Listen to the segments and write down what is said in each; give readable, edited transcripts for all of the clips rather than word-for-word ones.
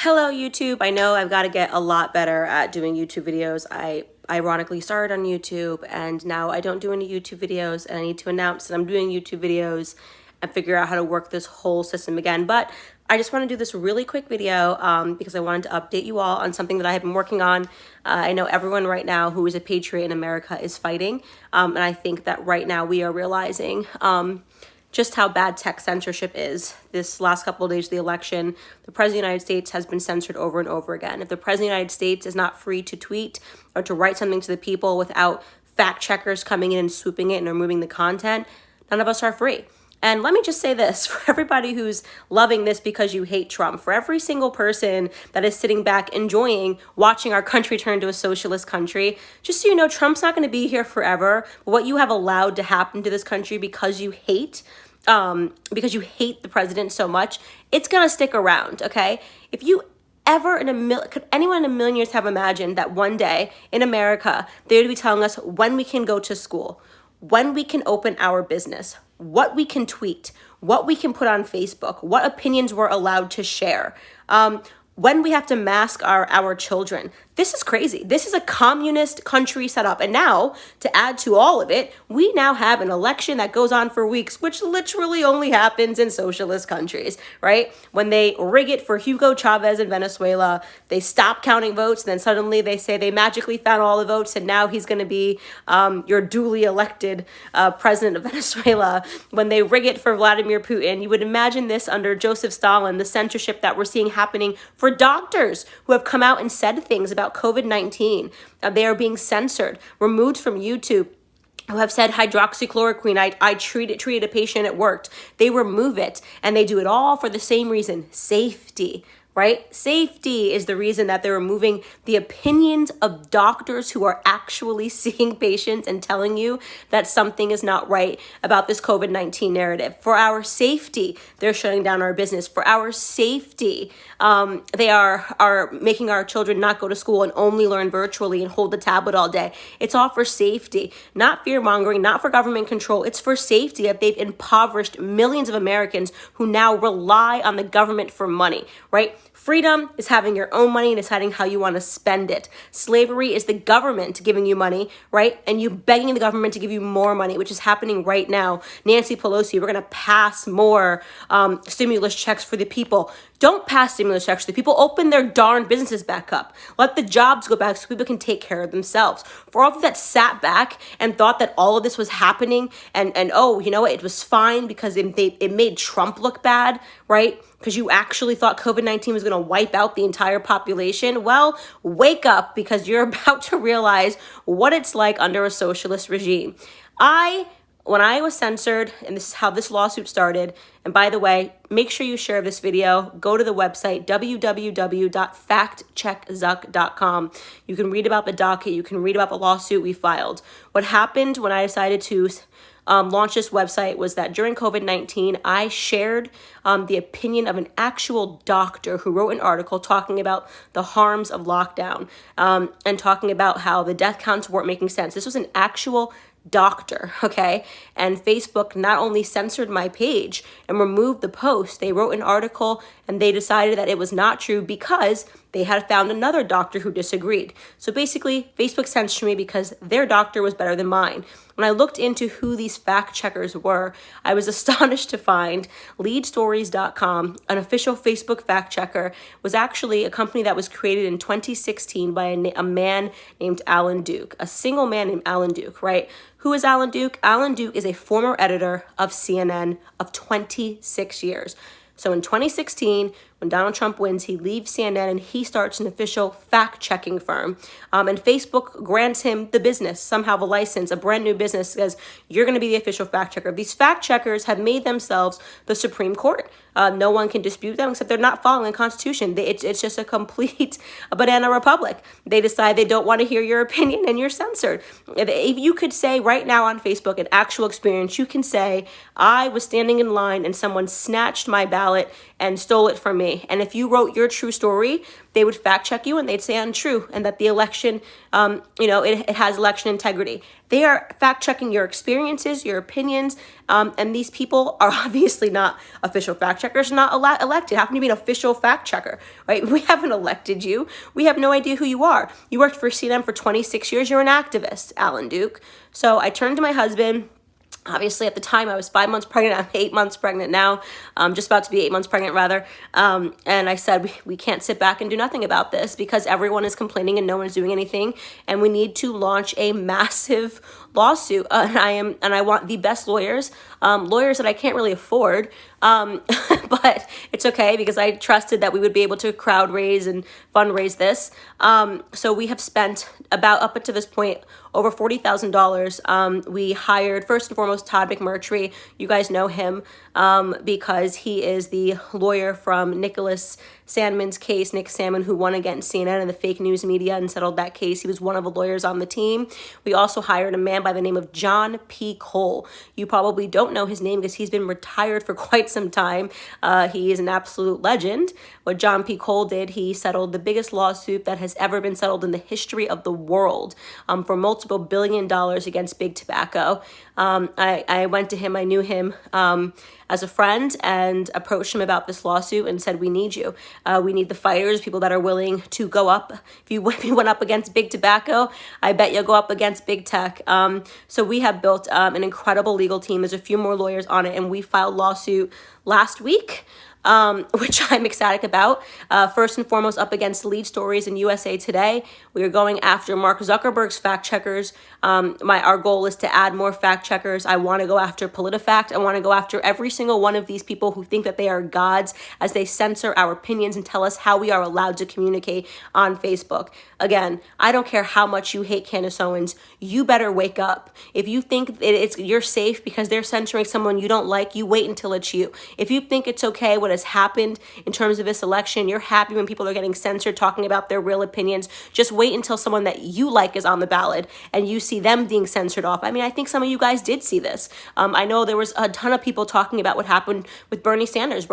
Hello YouTube. I know I've got to get a lot better at doing YouTube videos. I ironically started on YouTube and now I don't do any YouTube videos, and I need to announce that I'm doing YouTube videos and figure out how to work this whole system again. But I just want to do this really quick video because I wanted to update you all on something that I have been working on. I know everyone right now who is a patriot in America is fighting, and I think that right now we are realizing just how bad tech censorship is. This last couple of days of the election, the President of the United States has been censored over and over again. If the President of the United States is not free to tweet or to write something to the people without fact checkers coming in and swooping it and removing the content, none of us are free. And let me just say this, for everybody who's loving this because you hate Trump, for every single person that is sitting back enjoying watching our country turn to a socialist country, just so you know, Trump's not going to be here forever. But what you have allowed to happen to this country because you hate the president so much, it's going to stick around, okay? If you ever could anyone in a million years have imagined that one day in America, they would be telling us when we can go to school, when we can open our business, what we can tweet, what we can put on Facebook, what opinions we're allowed to share, when we have to mask our children. This is crazy. This is a communist country set up. And now, to add to all of it, we now have an election that goes on for weeks, which literally only happens in socialist countries, right? When they rig it for Hugo Chavez in Venezuela, they stop counting votes, then suddenly they say they magically found all the votes, and now he's going to be your duly elected president of Venezuela. When they rig it for Vladimir Putin, you would imagine this under Joseph Stalin, the censorship that we're seeing happening for doctors who have come out and said things about COVID-19. They are being censored, removed from YouTube, who have said hydroxychloroquine, I treated a patient, it worked. They remove it, and they do it all for the same reason, safety. Right? Safety is the reason that they're removing the opinions of doctors who are actually seeing patients and telling you that something is not right about this COVID-19 narrative. For our safety, they're shutting down our business. For our safety, they are making our children not go to school and only learn virtually and hold the tablet all day. It's all for safety, not fear-mongering, not for government control. It's for safety that they've impoverished millions of Americans who now rely on the government for money, right? Freedom is having your own money and deciding how you want to spend it. Slavery is the government giving you money, right? And you begging the government to give you more money, which is happening right now. Nancy Pelosi, we're going to pass more stimulus checks for the people. Don't pass stimulus checks for the people. Open their darn businesses back up. Let the jobs go back so people can take care of themselves. For all of you that sat back and thought that all of this was happening and oh, you know what, it was fine because it made Trump look bad, right? Because you actually thought COVID-19 was going to wipe out the entire population. Well, wake up, because you're about to realize what it's like under a socialist regime. When I was censored, and this is how this lawsuit started, and by the way, make sure you share this video. Go to the website, www.factcheckzuck.com. You can read about the docket. You can read about the lawsuit we filed. What happened when I decided to launch this website was that during COVID-19, I shared the opinion of an actual doctor who wrote an article talking about the harms of lockdown and talking about how the death counts weren't making sense. This was an actual doctor, okay? And Facebook not only censored my page and removed the post, they wrote an article and they decided that it was not true because they had found another doctor who disagreed. So basically, Facebook censored me because their doctor was better than mine. When I looked into who these fact checkers were, I was astonished to find leadstories.com, an official Facebook fact checker, was actually a company that was created in 2016 by a man named Alan Duke, a single man named Alan Duke, right? Who is Alan Duke? Alan Duke is a former editor of CNN of 26 years. So in 2016, when Donald Trump wins, he leaves CNN and he starts an official fact-checking firm. And Facebook grants him the business, somehow the license, a brand new business, says you're going to be the official fact-checker. These fact-checkers have made themselves the Supreme Court. No one can dispute them except they're not following the Constitution. It's just a complete banana republic. They decide they don't want to hear your opinion and you're censored. If you could say right now on Facebook, an actual experience, you can say, I was standing in line and someone snatched my ballot and stole it from me. And if you wrote your true story, they would fact check you and they'd say untrue, and that the election, it has election integrity. They are fact checking your experiences, your opinions, and these people are obviously not official fact checkers, not elected. How can you be an official fact checker, right? We haven't elected you. We have no idea who you are. You worked for CNN for 26 years. You're an activist, Alan Duke. So I turned to my husband. Obviously, at the time, I was 5 months pregnant. I'm 8 months pregnant now, just about to be 8 months pregnant, rather. And I said, we can't sit back and do nothing about this because everyone is complaining and no one's doing anything. And we need to launch a massive lawsuit. And I want the best lawyers, lawyers that I can't really afford. But it's okay because I trusted that we would be able to crowd raise and fundraise this. So we have spent about, up to this point, over $40,000. We hired, first and foremost, Todd McMurtry. You guys know him because he is the lawyer from Nicholas Sandmann's case, Nick Sandmann, who won against CNN and the fake news media and settled that case. He was one of the lawyers on the team. We also hired a man by the name of John P. Cole. You probably don't know his name because he's been retired for quite some time. He is an absolute legend. What John P. Cole did, he settled the biggest lawsuit that has ever been settled in the history of the world for multiple $1 billion against big tobacco. I went to him, I knew him as a friend, and approached him about this lawsuit and said, we need you. We need the fighters, people that are willing to go up. If you went up against big tobacco, I bet you'll go up against big tech. So we have built an incredible legal team. There's a few more lawyers on it, and we filed lawsuit last week. Which I'm ecstatic about. First and foremost, up against lead stories in USA Today. We are going after Mark Zuckerberg's fact checkers. Our goal is to add more fact checkers. I want to go after PolitiFact. I want to go after every single one of these people who think that they are gods as they censor our opinions and tell us how we are allowed to communicate on Facebook. Again, I don't care how much you hate Candace Owens. You better wake up. If you think you're safe because they're censoring someone you don't like, you wait until it's you. If you think it's okay what has happened in terms of this election, you're happy when people are getting censored talking about their real opinions, just wait until someone that you like is on the ballot and you see them being censored off. I mean, I think some of you guys did see this. I know there was a ton of people talking about what happened with Bernie Sanders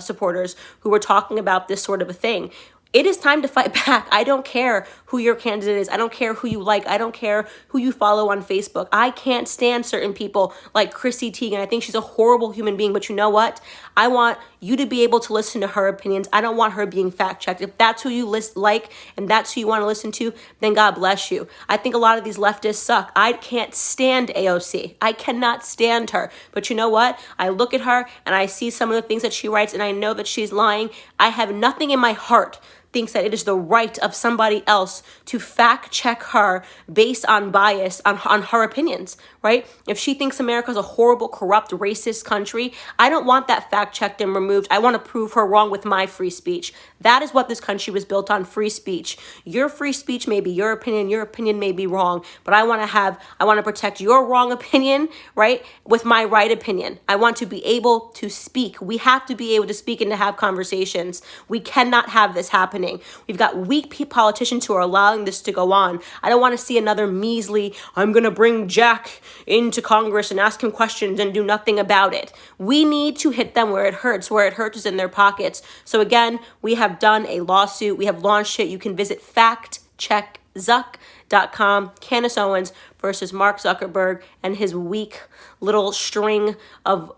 supporters who were talking about this sort of a thing. It is time to fight back. I don't care who your candidate is. I don't care who you like. I don't care who you follow on Facebook. I can't stand certain people like Chrissy Teigen. I think she's a horrible human being, but you know what? I want you to be able to listen to her opinions. I don't want her being fact-checked. If that's who you like and that's who you want to listen to, then God bless you. I think a lot of these leftists suck. I can't stand AOC. I cannot stand her. But you know what? I look at her and I see some of the things that she writes and I know that she's lying. I have nothing in my heart thinks that it is the right of somebody else to fact check her based on bias on her opinions, right? If she thinks America is a horrible, corrupt, racist country, I don't want that fact checked and removed. I want to prove her wrong with my free speech. That is what this country was built on, free speech. Your free speech may be your opinion may be wrong, but I want to protect your wrong opinion, right, with my right opinion. I want to be able to speak. We have to be able to speak and to have conversations. We cannot have this happening. We've got weak politicians who are allowing this to go on. I don't want to see another measly, I'm going to bring Jack into Congress and ask him questions and do nothing about it. We need to hit them where it hurts is in their pockets. So again, we have done a lawsuit. We have launched it. You can visit factcheckzuck.com. Candace Owens versus Mark Zuckerberg and his weak little string of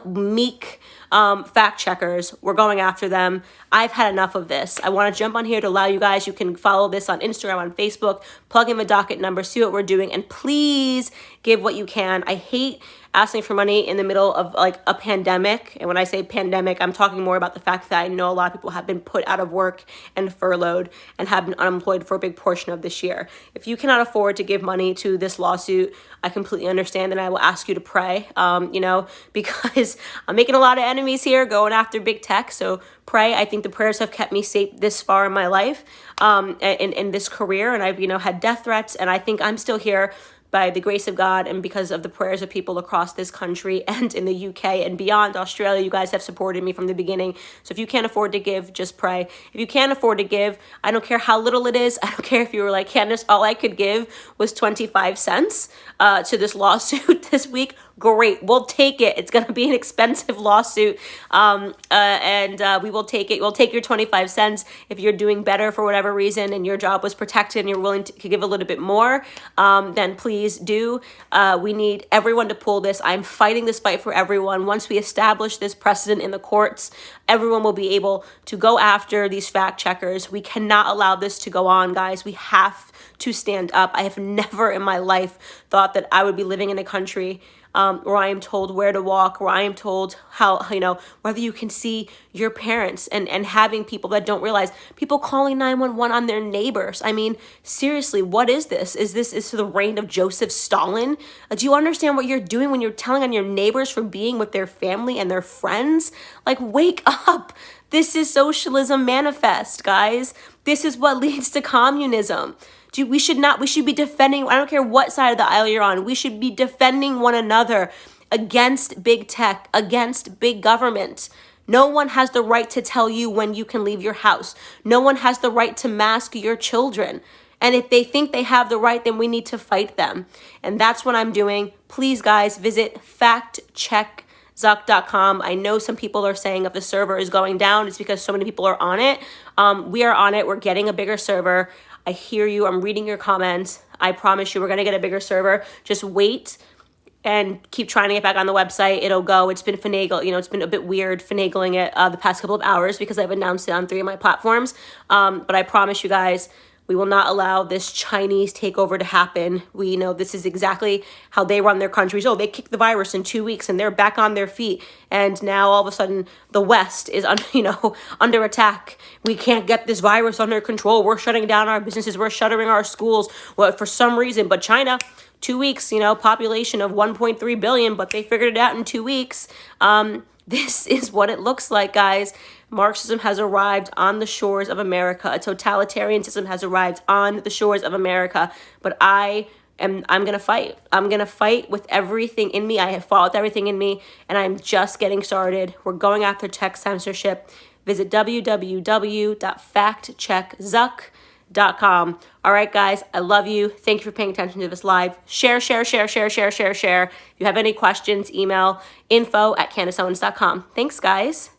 meek fact checkers. We're going after them. I've had enough of this. I want to jump on here to allow you guys. You can follow this on Instagram, on Facebook, plug in the docket number, see what we're doing, and please give what you can. I hate asking for money in the middle of like a pandemic. And when I say pandemic, I'm talking more about the fact that I know a lot of people have been put out of work and furloughed and have been unemployed for a big portion of this year. If you cannot afford to give money to this lawsuit, I completely understand, and I will ask you to pray, because I'm making a lot of enemies here going after big tech. So pray. I think the prayers have kept me safe this far in my life, in this career. And I've, had death threats, and I think I'm still here by the grace of God and because of the prayers of people across this country and in the UK and beyond. Australia, you guys have supported me from the beginning. So if you can't afford to give, just pray. If you can't afford to give, I don't care how little it is. I don't care if you were like, Candace, all I could give was 25 cents to this lawsuit this week. great. We'll take it. It's going to be an expensive lawsuit. We will take it. We'll take your 25 cents. If you're doing better for whatever reason and your job was protected and you're willing to give a little bit more, then please do. We need everyone to pull this. I'm fighting this fight for everyone. Once we establish this precedent in the courts, everyone will be able to go after these fact checkers. We cannot allow this to go on, guys. We have to stand up. I have never in my life thought that I would be living in a country where I am told where to walk, where I am told how, whether you can see your parents, and having people that don't realize, people calling 911 on their neighbors. I mean, seriously, what is this? Is this the reign of Joseph Stalin? Do you understand what you're doing when you're telling on your neighbors for being with their family and their friends? Like, wake up. This is socialism manifest, guys. This is what leads to communism. We should be defending, I don't care what side of the aisle you're on, we should be defending one another against big tech, against big government. No one has the right to tell you when you can leave your house. No one has the right to mask your children. And if they think they have the right, then we need to fight them. And that's what I'm doing. Please, guys, visit factcheckzuck.com. I know some people are saying if the server is going down, it's because so many people are on it. We are on it. We're getting a bigger server. I hear you. I'm reading your comments. I promise you we're going to get a bigger server. Just wait and keep trying to get back on the website. It'll go. It's been it's been a bit weird finagling it the past couple of hours because I've announced it on 3 of my platforms. But I promise you guys, we will not allow this Chinese takeover to happen. We know this is exactly how they run their countries. Oh, they kicked the virus in 2 weeks and they're back on their feet. And now all of a sudden the West is under attack. We can't get this virus under control. We're shutting down our businesses. We're shuttering our schools for some reason. But China, 2 weeks, population of 1.3 billion, but they figured it out in 2 weeks. This is what it looks like, guys. Marxism has arrived on the shores of America. A totalitarian system has arrived on the shores of America. But I'm going to fight. I'm going to fight with everything in me. I have fought with everything in me, and I'm just getting started. We're going after tech censorship. Visit www.factcheckzuck.com. All right, guys, I love you. Thank you for paying attention to this live. Share. If you have any questions, email info@CandaceOwens.com. Thanks, guys.